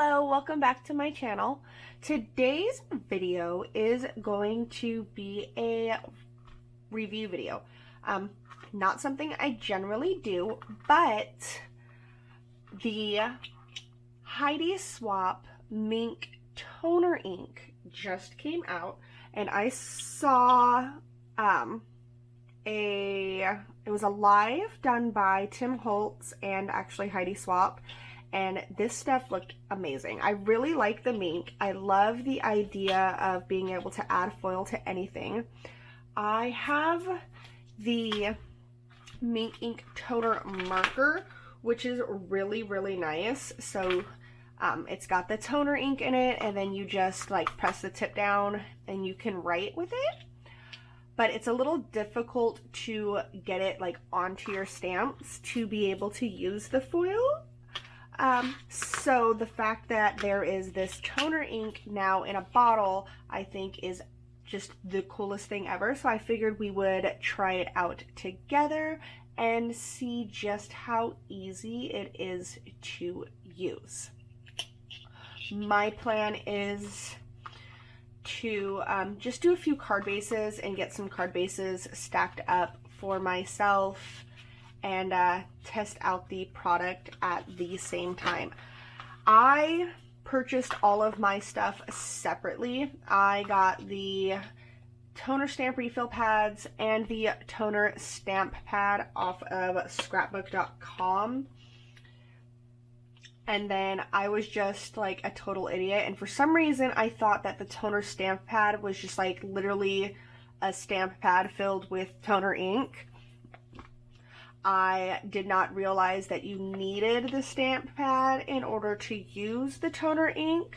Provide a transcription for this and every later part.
Hello, welcome back to my channel. Today's video is going to be a review video. Not something I generally do, but the Heidi Swapp Minc Toner Ink just came out, and I saw it was a live done by Tim Holtz and actually Heidi Swapp. And this stuff looked amazing. I really like the Minc. I love the idea of being able to add foil to anything. I have the Minc Ink Toner Marker, which is really, really nice. So it's got the toner ink in it, and then you just like press the tip down and you can write with it. But it's a little difficult to get it like onto your stamps to be able to use the foil. So the fact that there is this toner ink now in a bottle, I think is just the coolest thing ever. So I figured we would try it out together and see just how easy it is to use. My plan is to just do a few card bases and get some card bases stacked up for myself and test out the product at the same time. I purchased all of my stuff separately. I got the toner stamp refill pads and the toner stamp pad off of scrapbook.com. And then I was just like a total idiot, and for some reason I thought that the toner stamp pad was just like literally a stamp pad filled with toner ink. I did not realize that you needed the stamp pad in order to use the toner ink.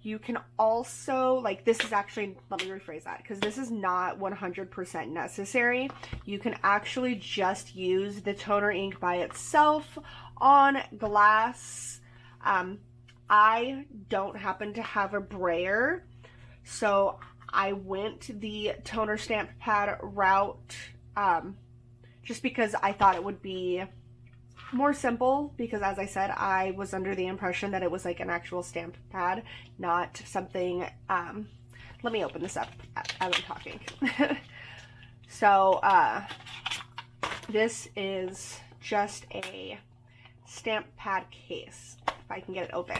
You can also, like, this is actually, let me rephrase that, because this is not 100% necessary. You can actually just use the toner ink by itself on glass. I don't happen to have a brayer, so I went the toner stamp pad route, just because I thought it would be more simple, because as I said, I was under the impression that it was like an actual stamp pad, not something, let me open this up as I'm talking. So, this is just a stamp pad case, if I can get it open.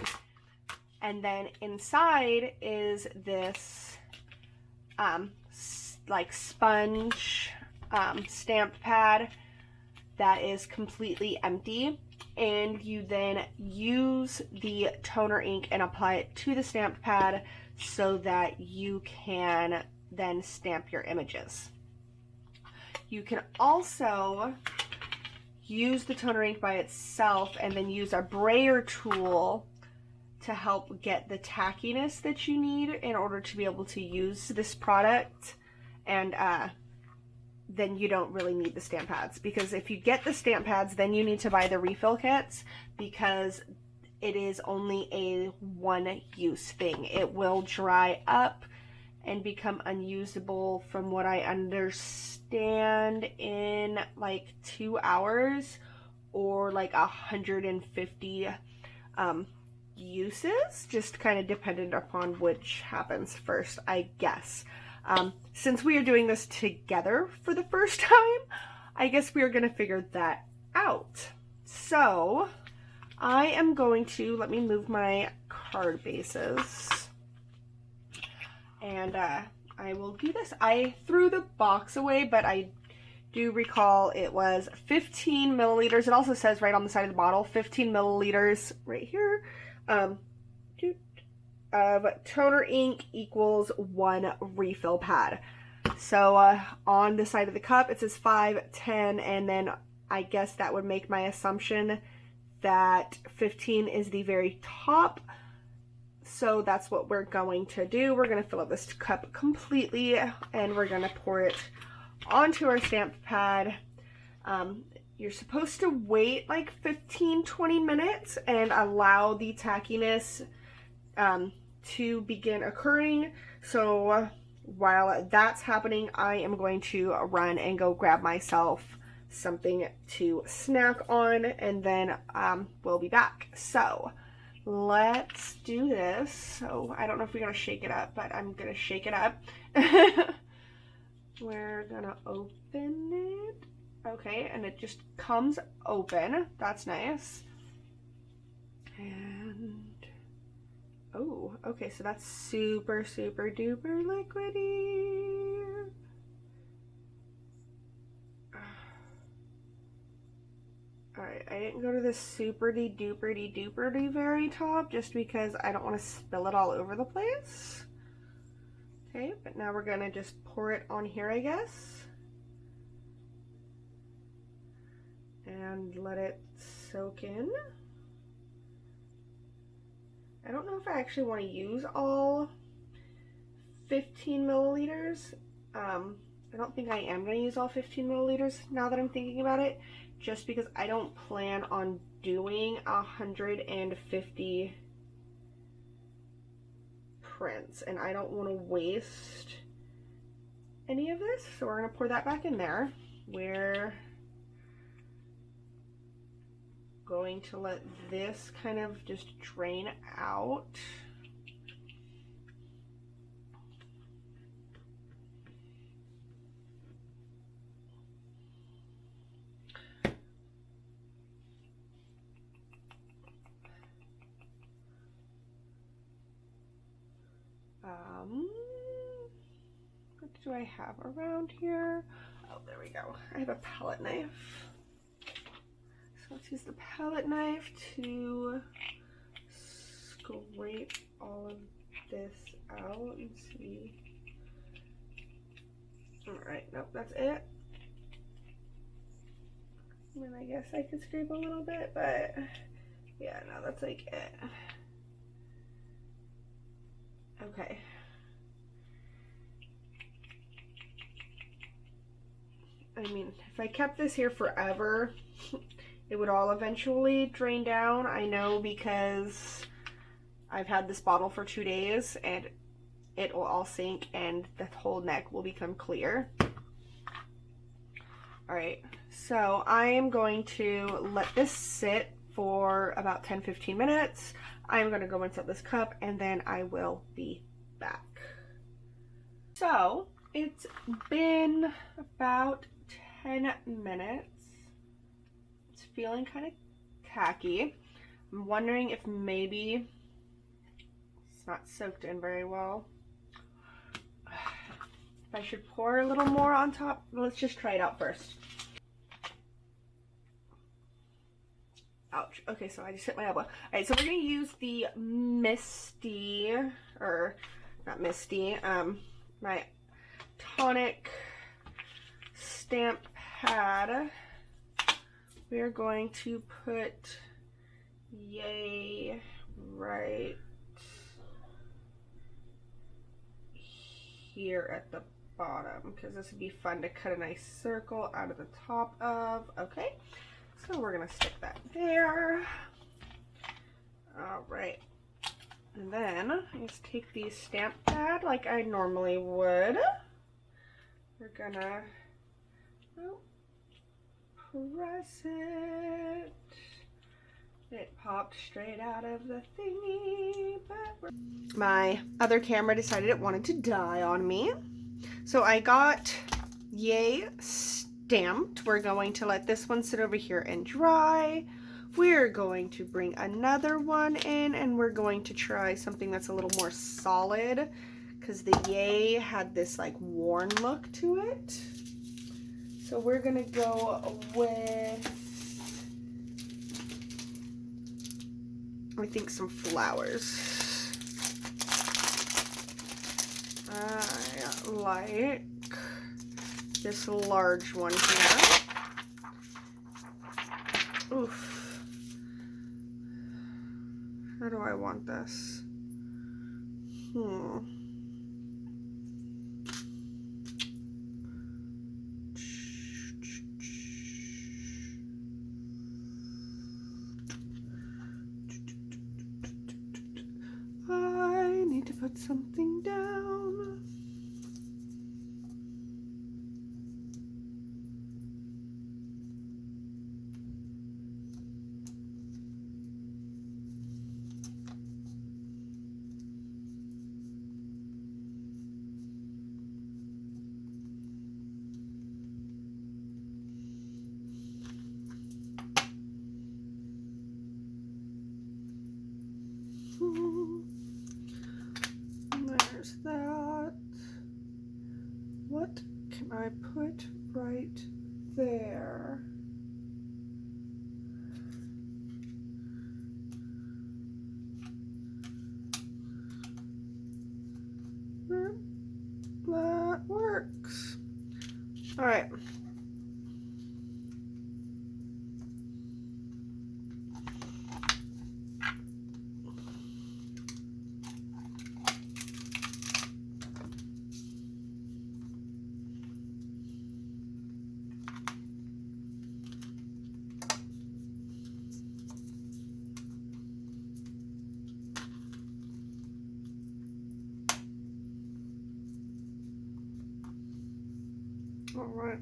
And then inside is this, like sponge, stamp pad that is completely empty, and you then use the toner ink and apply it to the stamp pad so that you can then stamp your images. You can also use the toner ink by itself and then use a brayer tool to help get the tackiness that you need in order to be able to use this product, and then you don't really need the stamp pads, because if you get the stamp pads, then you need to buy the refill kits, because it is only a one-use thing. It will dry up and become unusable, from what I understand, in like 2 hours or like 150 uses, just kind of dependent upon which happens first, I guess. Since we are doing this together for the first time, I guess we are going to figure that out. So I am going to, let me move my card bases, and I will do this. I threw the box away, but I do recall it was 15 milliliters. It also says right on the side of the bottle, 15 milliliters right here. Of toner ink equals 1 refill pad. So on the side of the cup it says 5, 10, and then I guess that would make my assumption that 15 is the very top. So that's what we're going to do. We're going to fill up this cup completely, and we're going to pour it onto our stamp pad. You're supposed to wait like 15-20 minutes and allow the tackiness to begin occurring. So while that's happening, I am going to run and go grab myself something to snack on, and then we'll be back. So let's do this. So I don't know if we're gonna shake it up, but I'm gonna shake it up. We're gonna open it. Okay, and it just comes open. That's nice. And oh, okay, so that's super, super duper liquidy. Alright, I didn't go to the super-de duper-de duper-de very top just because I don't want to spill it all over the place. Okay, but now we're gonna just pour it on here, I guess. And let it soak in. I don't know if I actually want to use all 15 milliliters. I don't think I am going to use all 15 milliliters now that I'm thinking about it, just because I don't plan on doing 150 prints and I don't want to waste any of this. So we're going to pour that back in there. We're going to let this kind of just drain out. What do I have around here? Oh, there we go. I have a palette knife. So let's use the palette knife to scrape all of this out and see. Alright, nope, that's it. And then I guess I could scrape a little bit, but yeah, no, that's like it. Okay. I mean, if I kept this here forever, it would all eventually drain down. I know because I've had this bottle for 2 days and it will all sink and the whole neck will become clear. Alright, so I am going to let this sit for about 10-15 minutes. I'm going to go rinse out this cup and then I will be back. So it's been about 10 minutes. It's feeling kind of tacky. I'm wondering if maybe it's not soaked in very well. If I should pour a little more on top. Let's just try it out first. Ouch. Okay, so I just hit my elbow. Alright, so we're going to use the Misty, or not Misty, my tonic stamp pad. We're going to put Yay right here at the bottom, because this would be fun to cut a nice circle out of the top of. Okay. So we're gonna stick that there. All right, and then I just take the stamp pad like I normally would. We're gonna press it. It popped straight out of the thingy, but my other camera decided it wanted to die on me. So I got Yay stamped. We're going to let this one sit over here and dry. We're going to bring another one in and we're going to try something that's a little more solid because the Yay had this like worn look to it. So we're gonna go with, I think, some flowers. I like this large one here. Oof. How do I want this? I need to put something down. There's that. What can I put right there? That works. All right. All right.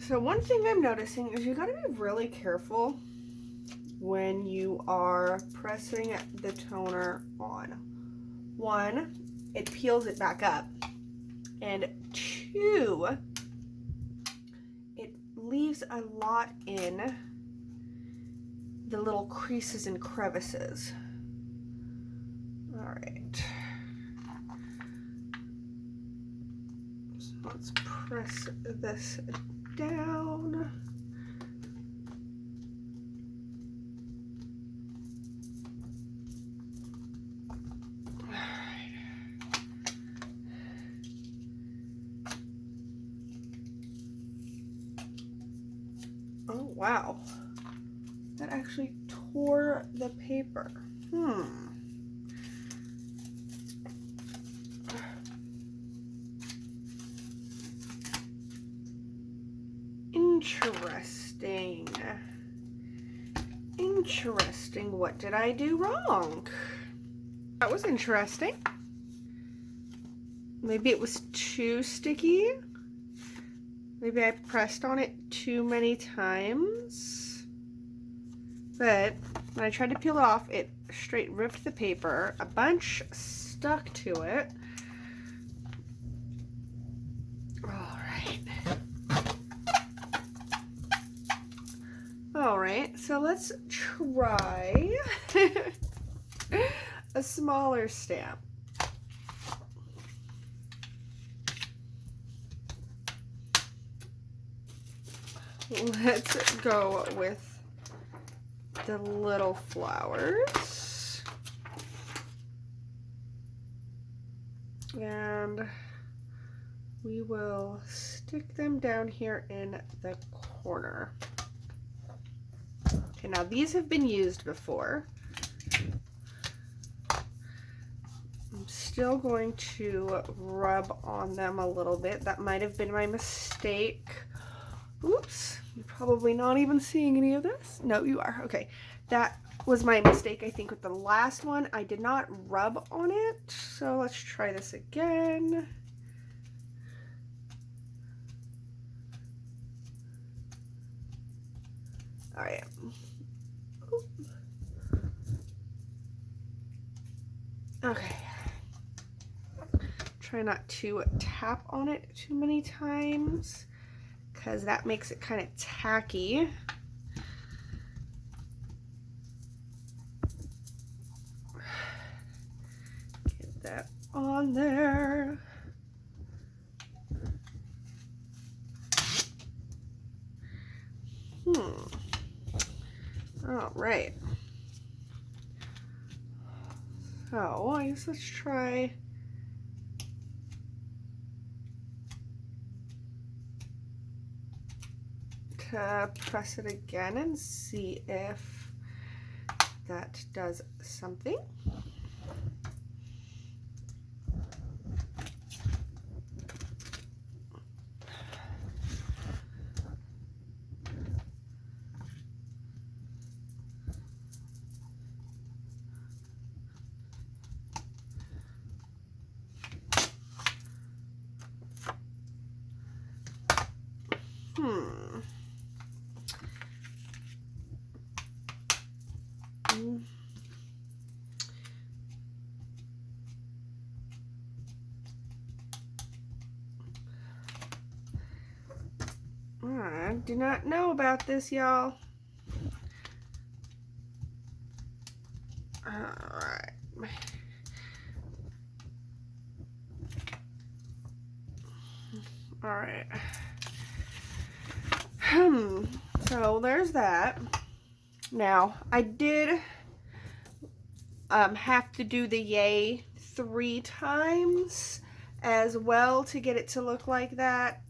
So one thing I'm noticing is you gotta be really careful when you are pressing the toner on. One, it peels it back up, and two, it leaves a lot in the little creases and crevices. All right, so let's press this down. Oh wow, that actually tore the paper. Interesting. Interesting. What did I do wrong? That was interesting. Maybe it was too sticky. Maybe I pressed on it too many times. But when I tried to peel it off, it straight ripped the paper. A bunch stuck to it. All right, so let's try a smaller stamp. Let's go with the little flowers. And we will stick them down here in the corner. Okay, now these have been used before. I'm still going to rub on them a little bit. That might have been my mistake. Oops, you're probably not even seeing any of this. No, you are. Okay, that was my mistake, I think, with the last one. I did not rub on it. So let's try this again. All right. Okay. Try not to tap on it too many times because that makes it kind of tacky. Get that on there. All right. So I guess let's try to press it again and see if that does something. I do not know about this, y'all. Alright. Alright. So there's that. Now, I did have to do the yay 3 times as well to get it to look like that.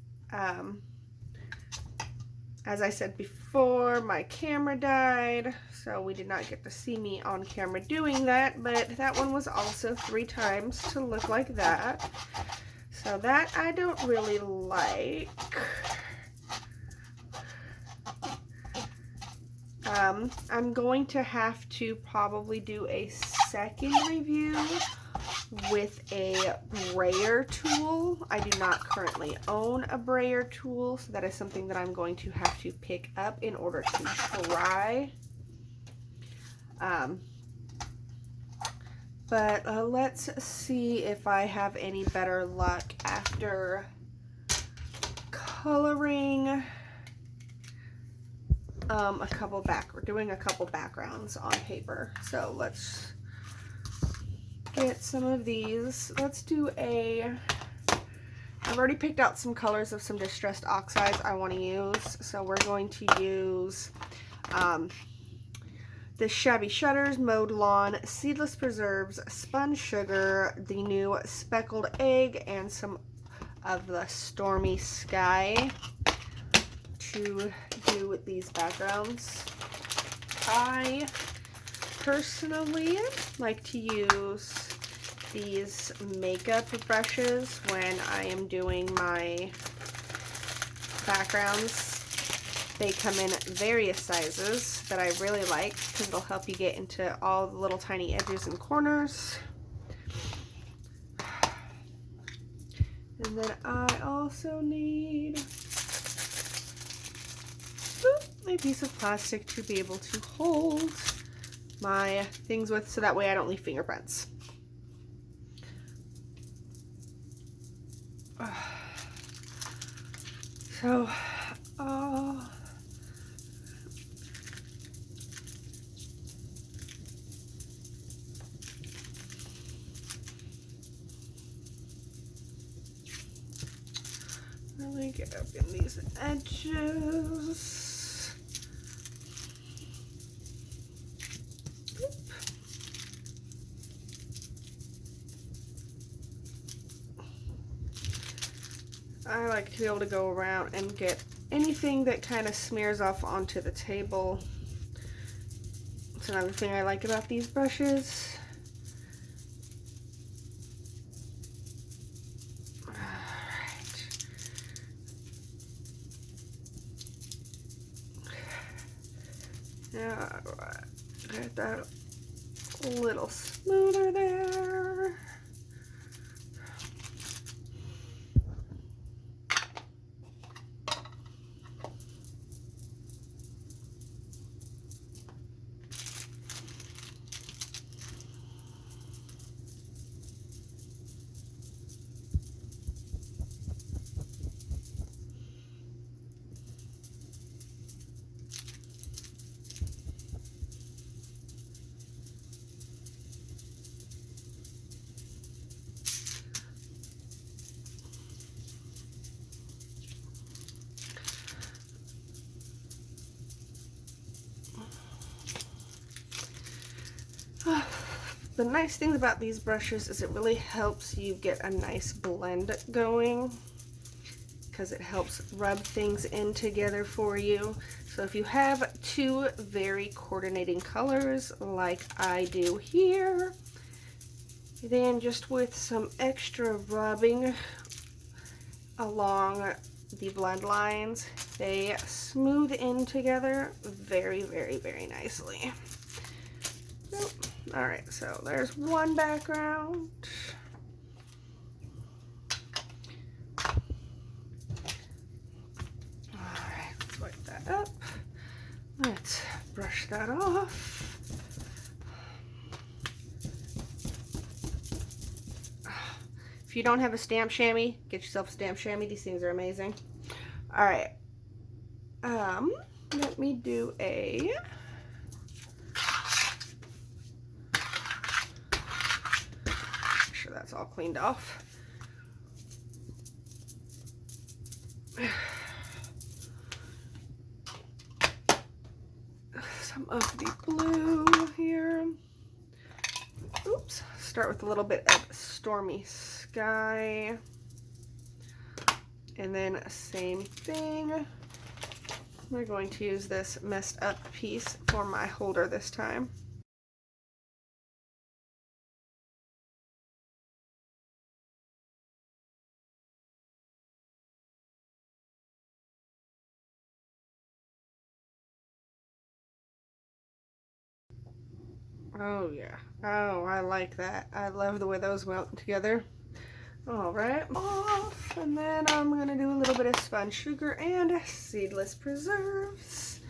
As I said before, my camera died, so we did not get to see me on camera doing that, but that one was also 3 times to look like that. So that I don't really like. I'm going to have to probably do a second review with a brayer tool. I do not currently own a brayer tool, so that is something that I'm going to have to pick up in order to try. But let's see if I have any better luck after coloring doing a couple backgrounds on paper. So let's get some of these. Let's do I've already picked out some colors of some distressed oxides I want to use. So we're going to use the Shabby Shutters, Mowed Lawn, Seedless Preserves, Spun Sugar, the new Speckled Egg, and some of the Stormy Sky to do with these backgrounds. I personally like to use these makeup brushes when I am doing my backgrounds. They come in various sizes that I really like because it'll help you get into all the little tiny edges and corners. And then I also need a piece of plastic to be able to hold my things with, so that way I don't leave fingerprints. So, really get up in these edges. I like to be able to go around and get anything that kind of smears off onto the table. That's another thing I like about these brushes. Now, get that a little smoother there. The nice thing about these brushes is it really helps you get a nice blend going, because it helps rub things in together for you. So if you have 2 very coordinating colors like I do here, then just with some extra rubbing along the blend lines, they smooth in together very, very, very nicely. Nope. Alright, so there's one background. Alright, let's wipe that up. Let's brush that off. If you don't have a stamp chamois, get yourself a stamp chamois. These things are amazing. Alright, Let me do a make sure that's all cleaned off. Some of the blue here. Oops. Start with a little bit of Stormy Sky. And then same thing. We're going to use this messed up piece for my holder this time. Oh yeah. Oh, I like that. I love the way those went together. All right, off, and then I'm gonna do a little bit of spun sugar and seedless preserves.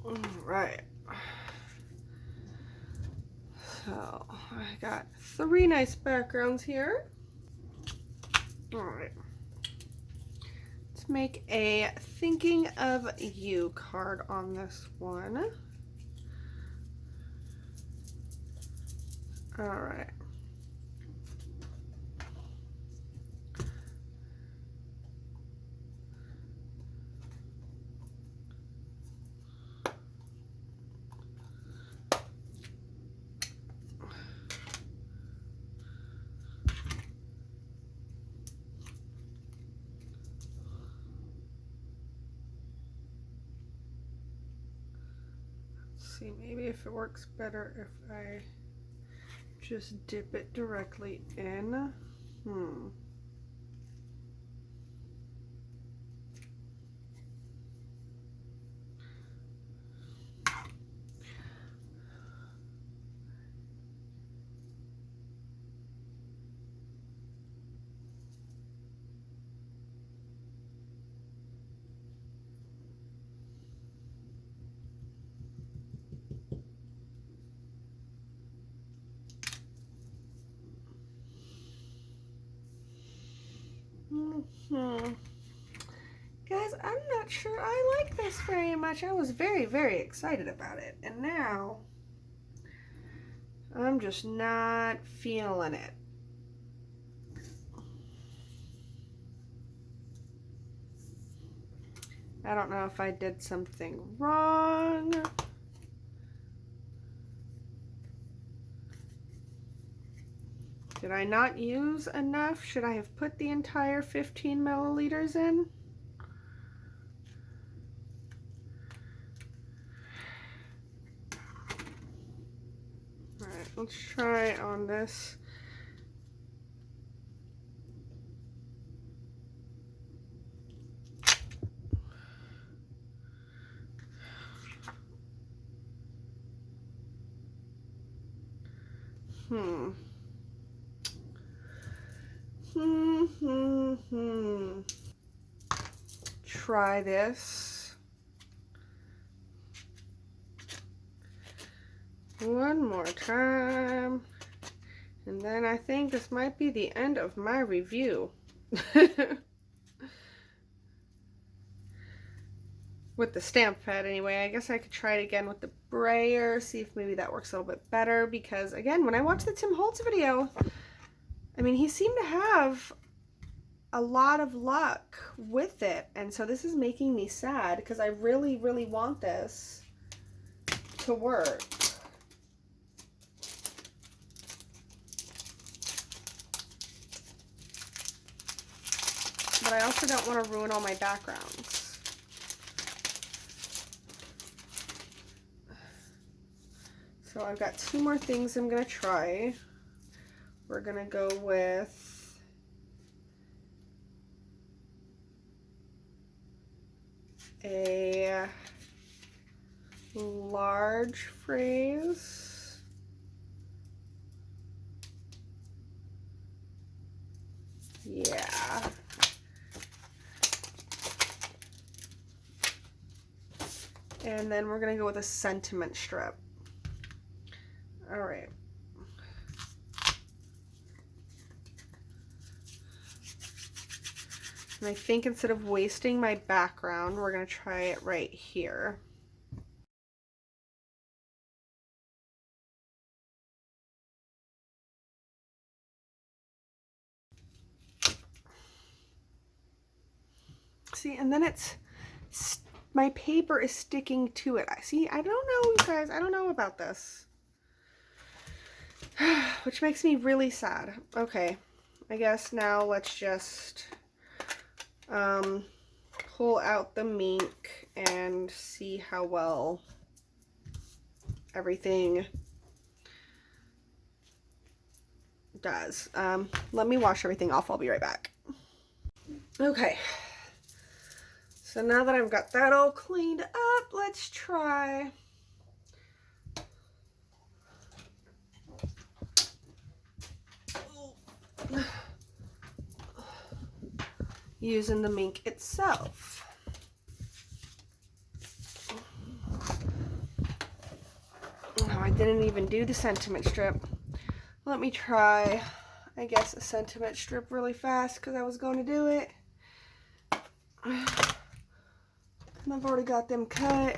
All right. So I got 3 nice backgrounds here. All right. Let's make a thinking of you card on this one. All right. See, maybe if it works better if I just dip it directly in. Guys, I'm not sure I like this very much. I was very, very excited about it. And now, I'm just not feeling it. I don't know if I did something wrong. Did I not use enough? Should I have put the entire 15 milliliters in? All right, let's try on this. Try this one more time, and then I think this might be the end of my review. With the stamp pad anyway. I guess I could try it again with the brayer, see if maybe that works a little bit better, because again, when I watched the Tim Holtz video, I mean, he seemed to have a lot of luck with it, and so this is making me sad because I really, really want this to work. But I also don't want to ruin all my backgrounds. So I've got 2 more things I'm going to try. We're going to go with a large phrase. Yeah. And then we're gonna go with a sentiment strip. All right. And I think instead of wasting my background, we're gonna try it right here. See, and then it's, my paper is sticking to it. See, I don't know, you guys, I don't know about this. Which makes me really sad. Okay, I guess now let's just pull out the Minc and see how well everything does. Let me wash everything off. I'll be right back. Okay. So now that I've got that all cleaned up, let's try using the Minc itself. Oh, I didn't even do the sentiment strip. Let me try, I guess, a sentiment strip really fast because I was going to do it. And I've already got them cut.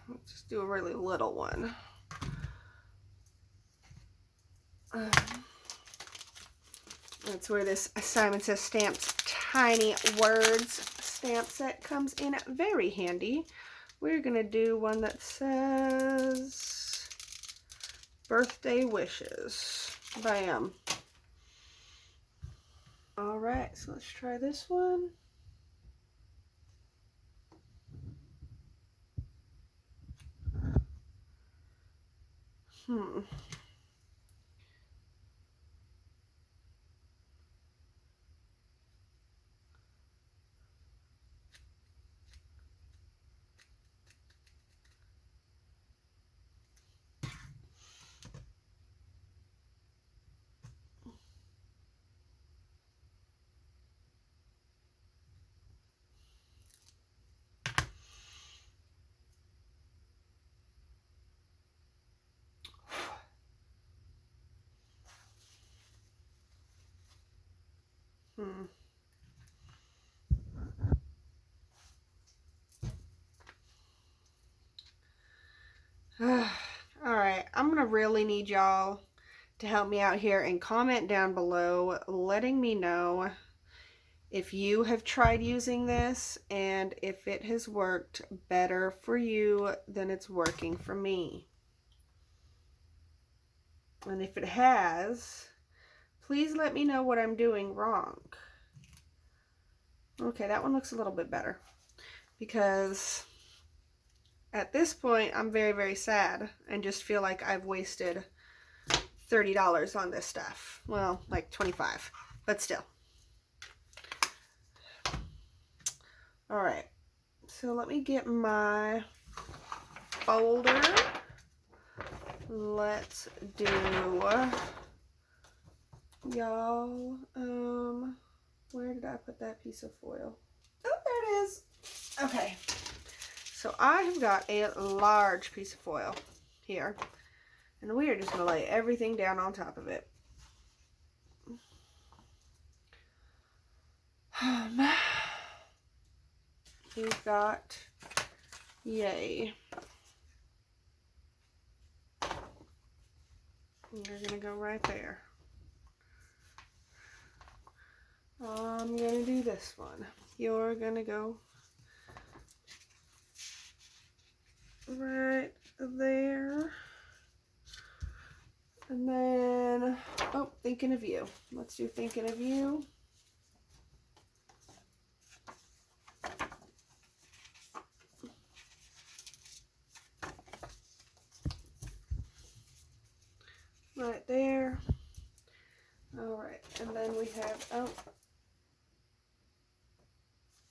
Let's just do a really little one. That's where this Simon Says Stamps Tiny Words stamp set comes in very handy. We're gonna do one that says Birthday Wishes. Bam. All right, so let's try this one. All right, I'm gonna really need y'all to help me out here and comment down below letting me know if you have tried using this and if it has worked better for you than it's working for me. And if it has, please let me know what I'm doing wrong. Okay, that one looks a little bit better because at this point I'm very, very sad and just feel like I've wasted $30 on this stuff. Well, like 25, but still. All right, so let me get my folder. Let's do, y'all, where did I put that piece of foil? Oh, there it is. Okay, so I have got a large piece of foil here, and we are just gonna lay everything down on top of it. We've got, yay. You're gonna go right there. I'm gonna do this one. You're gonna go right there. And then, oh, thinking of you. Let's do thinking of you. Right there. Alright, and then we have, oh.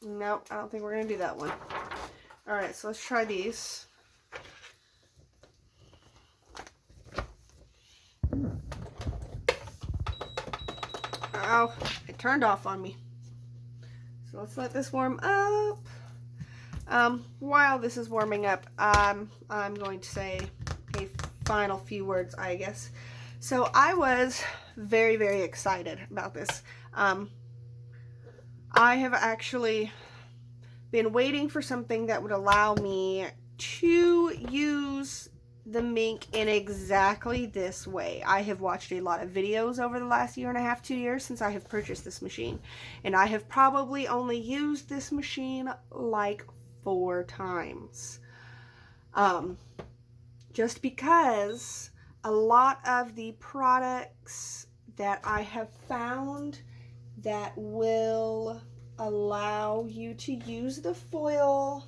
Nope, I don't think we're going to do that one. Alright, so let's try these. Oh, it turned off on me. So let's let this warm up. While this is warming up, I'm going to say a final few words, I guess. So I was very, very excited about this. I have actually been waiting for something that would allow me to use the Minc in exactly this way. I have watched a lot of videos over the last 1.5 to 2 years since I have purchased this machine, and I have probably only used this machine like 4 times. Just because a lot of the products that I have found that will allow you to use the foil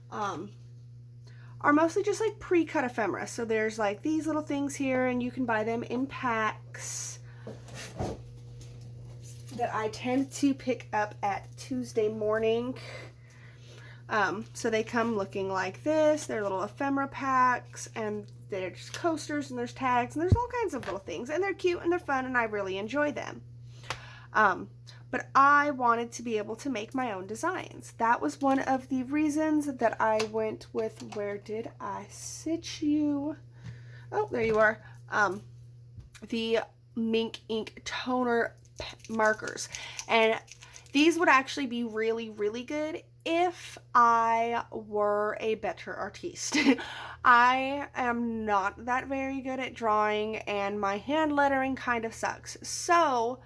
are mostly just like pre-cut ephemera. So there's like these little things here, and you can buy them in packs that I tend to pick up at Tuesday morning. So they come looking like this. They're little ephemera packs, and they're just coasters, and there's tags, and there's all kinds of little things, and they're cute and they're fun, and I really enjoy them. But I wanted to be able to make my own designs. That was one of the reasons that I went with, where did I sit you? Oh, there you are. The Minc Ink Toner markers. And these would actually be really, really good if I were a better artiste. I am not that very good at drawing, and my hand lettering kind of sucks. So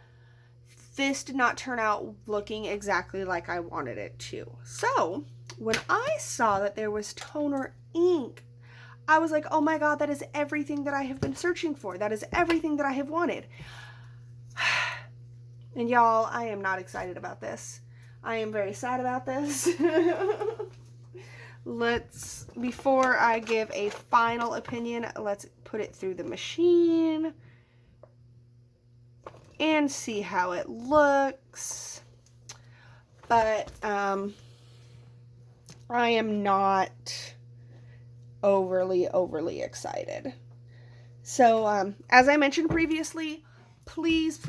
this did not turn out looking exactly like I wanted it to. So when I saw that there was toner ink, I was like, oh my god, that is everything that I have been searching for. That is everything that I have wanted. And y'all, I am not excited about this. I am very sad about this. Before I give a final opinion, let's put it through the machine and see how it looks. But I am not overly excited. So as I mentioned previously, please,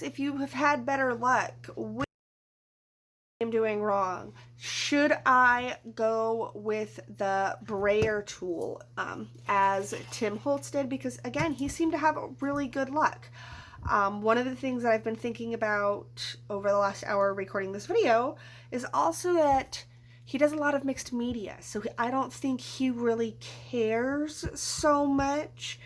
if you have had better luck with what I'm doing wrong, should I go with the brayer tool as Tim Holtz did? Because again, he seemed to have really good luck. One of the things that I've been thinking about over the last hour recording this video is also that he does a lot of mixed media. So I don't think he really cares so much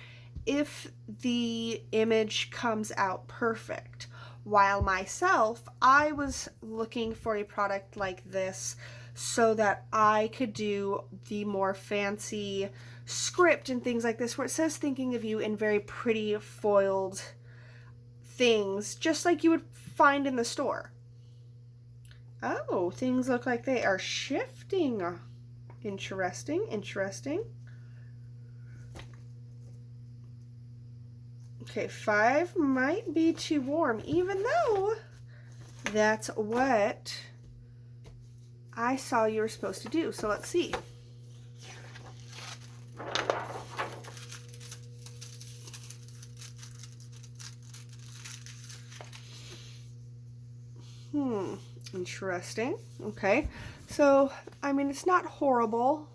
if the image comes out perfect. While myself, I was looking for a product like this so that I could do the more fancy script and things like this, where it says thinking of you in very pretty foiled things, just like you would find in the store. Oh, things look like they are shifting. Interesting. Okay, 5 might be too warm, even though that's what I saw you were supposed to do. So let's see. Interesting. Okay, so I mean, it's not horrible,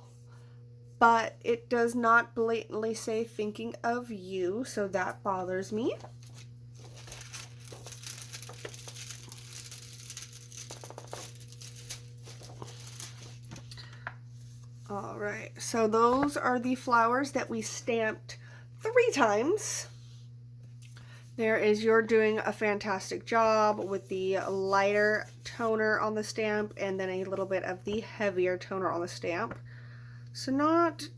but it does not blatantly say thinking of you, so that bothers me. All right, so those are the flowers that we stamped 3 times. You're doing a fantastic job with the lighter toner on the stamp, and then a little bit of the heavier toner on the stamp. So not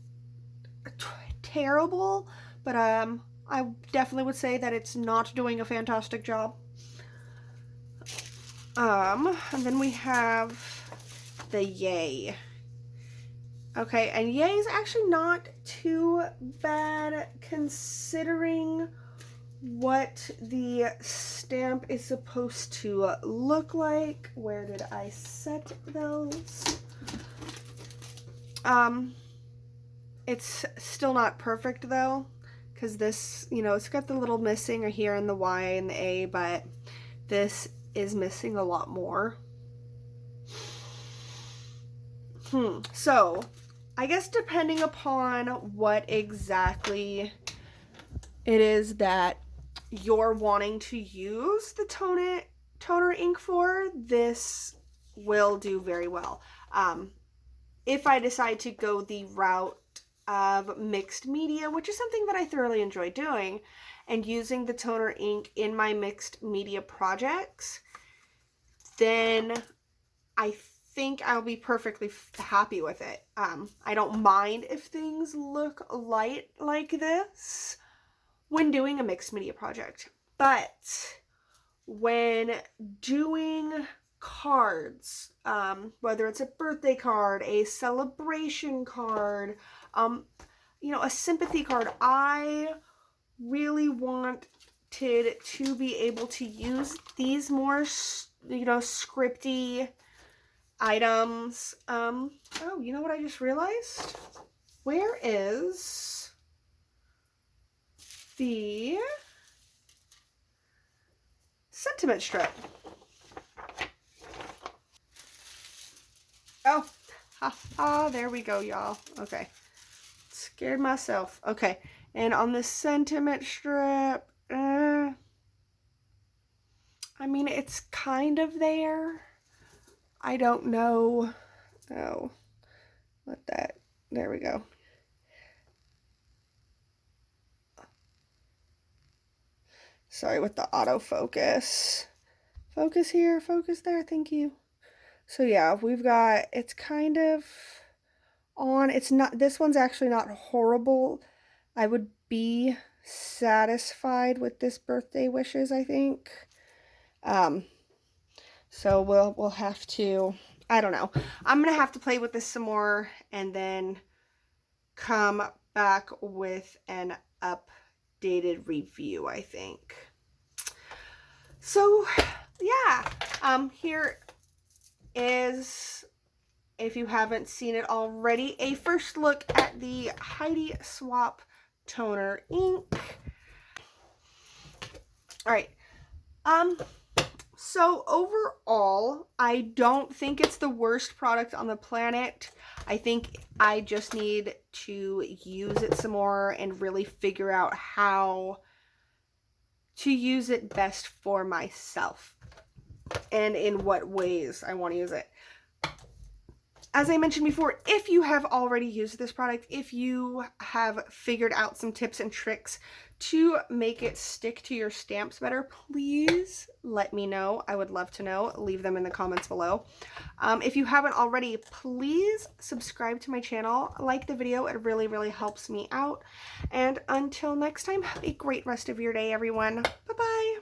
terrible, but I definitely would say that it's not doing a fantastic job. And then we have the Yay. Okay, and Yay is actually not too bad considering what the stamp is supposed to look like. Where did I set those? It's still not perfect though, because this, you know, it's got the little missing here in the Y and the A, but this is missing a lot more. So I guess depending upon what exactly it is that you're wanting to use the toner ink for, this will do very well. If I decide to go the route of mixed media, which is something that I thoroughly enjoy doing, and using the toner ink in my mixed media projects, then I think I'll be perfectly happy with it. I don't mind if things look light like this when doing a mixed media project, but when doing cards, whether it's a birthday card, a celebration card, you know, a sympathy card, I really wanted to be able to use these more, you know, scripty items. Oh, you know what I just realized? Where is the sentiment strip? Oh, there we go, y'all. Okay, scared myself. Okay, and on the sentiment strip, I mean, it's kind of there. I don't know. Oh, there we go. Sorry with the autofocus. Focus here, focus there, thank you. So yeah, we've got, it's kind of on, it's not, this one's actually not horrible. I would be satisfied with this birthday wishes, I think. So we'll have to, I don't know. I'm gonna have to play with this some more and then come back with an updated review, I think. So yeah, here is, if you haven't seen it already, a first look at the Heidi Swapp Toner Ink. All right. So overall, I don't think it's the worst product on the planet. I think I just need to use it some more and really figure out how to use it best for myself and in what ways I want to use it. As I mentioned before, if you have already used this product, if you have figured out some tips and tricks to make it stick to your stamps better, please let me know. I would love to know. Leave them in the comments below. If you haven't already, please subscribe to my channel, like the video. It really, really helps me out. And until next time, have a great rest of your day, everyone. Bye-bye.